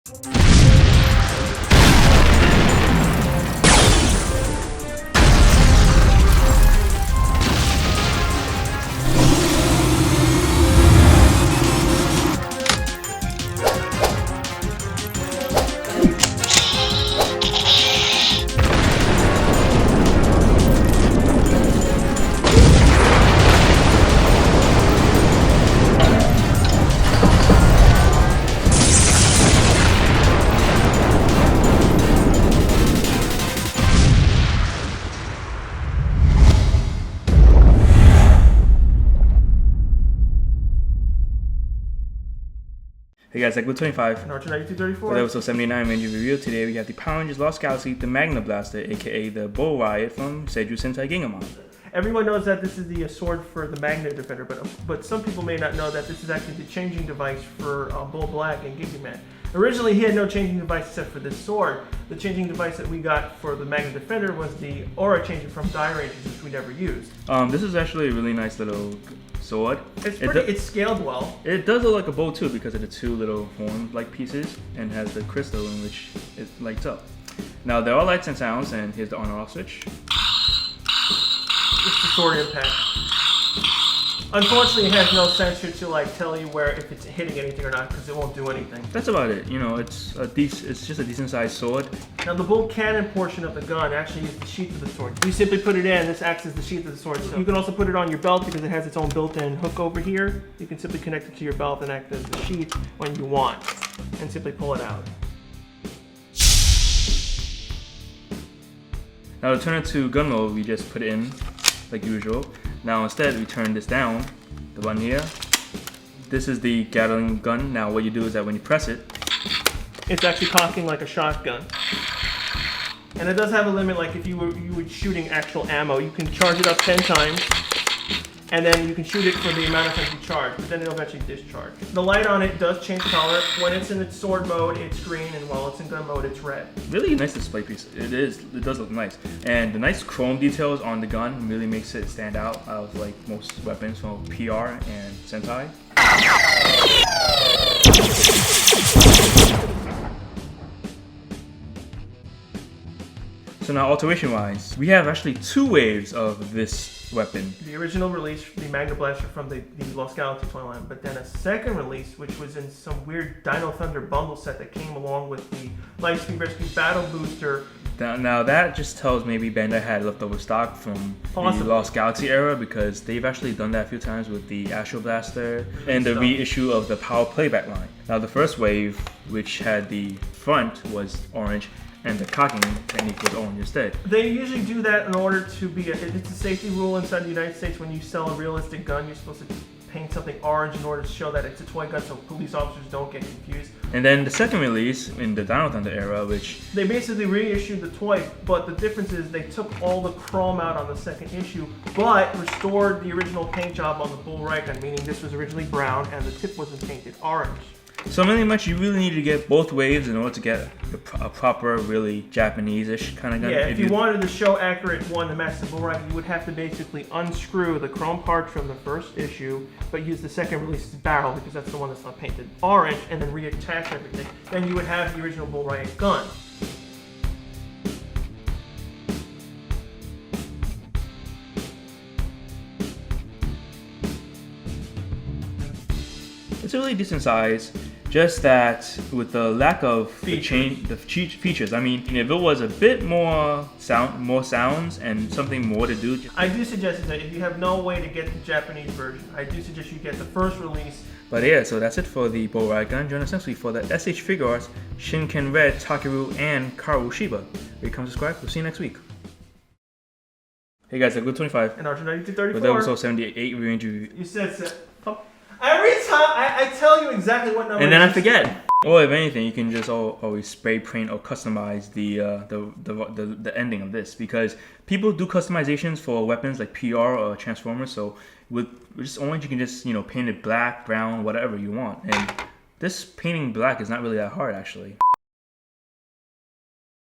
Hey guys, like 25 and R29234. With episode 79 range review. Today we have the Power Rangers Lost Galaxy, the Magna Blaster, aka the Bull Riot from Seiju Sentai Gingamon. Everyone knows that this is the sword for the Magna Defender, but some people may not know that this is actually the changing device for Bull Black and Gigaman. Originally, he had no changing device except for this sword. The changing device that we got for the Magna Defender was the aura changer from Die Rangers, which we never used. This is actually a really nice little sword. It's scaled well. It does look like a bow too because of the two little horn-like pieces and has the crystal in which it lights up. Now there are lights and sounds, and here's the on-off switch. It's the sword impact. Unfortunately, it has no sensor to tell you where if it's hitting anything or not, because it won't do anything. That's about it. You know, it's just a decent sized sword. Now the bull cannon portion of the gun actually is the sheath of the sword. You simply put it in. This acts as the sheath of the sword. So you can also put it on your belt because it has its own built-in hook over here. You can simply connect it to your belt and act as the sheath when you want, and simply pull it out. Now to turn it to gun mode, we just put it in like usual. Now instead we turn this down, the button here. This is the Gatling gun. Now what you do is that when you press it, it's actually cocking like a shotgun. And it does have a limit, like if you were shooting actual ammo, you can charge it up 10 times, and then you can shoot it for the amount of times you charge, but then it'll eventually discharge. The light on it does change color. When it's in its sword mode, it's green, and while it's in gun mode, it's red. Really nice display piece. It does look nice. And the nice chrome details on the gun really makes it stand out of like most weapons from PR and Sentai. So now alteration wise, we have actually two waves of this weapon. The original release, the Magna Blaster from the Lost Galaxy toy line, but then a second release, which was in some weird Dino Thunder bundle set that came along with the Lightspeed Rescue Battle Booster. Now that just tells maybe Bandai had leftover stock from the Lost Galaxy era, because they've actually done that a few times with the Astro Blaster and the reissue of the Power Playback line. Now the first wave, which had the front was orange, and the cocking technique was orange instead. They usually do that in order to be it's a safety rule inside the United States. When you sell a realistic gun, you're supposed to paint something orange in order to show that it's a toy gun so police officers don't get confused. And then the second release in the Dino Thunder era, which they basically reissued the toy, but the difference is they took all the chrome out on the second issue, but restored the original paint job on the Bull Riot Gun, meaning this was originally brown and the tip wasn't painted orange. So really much, you really need to get both waves in order to get a proper, really Japanese-ish kind of gun. Yeah, if you wanted to show accurate one to match the Bull Riot, you would have to basically unscrew the chrome parts from the first issue, but use the second release's barrel because that's the one that's not painted orange, and then reattach everything. Then you would have the original Bull Riot gun. It's a really decent size, just that with the lack of the features. I mean, if it was a bit more sounds and something more to do. I do suggest that if you have no way to get the Japanese version, I do suggest you get the first release. But yeah, so that's it for the Bull Riot Gun. Join us next week for the SH Figure Arts, Shinken Red, Takeru, and Karu Shiba. Rate, comment, subscribe. We'll see you next week. Hey guys, I'm Good25. And R29234. With episode 78 range review. You said so. Every time I tell you exactly what number. And then I forget. Or if anything, you can just always spray paint or customize the ending of this, because people do customizations for weapons like PR or Transformers. So with just orange, you can just paint it black, brown, whatever you want. And this painting black is not really that hard actually.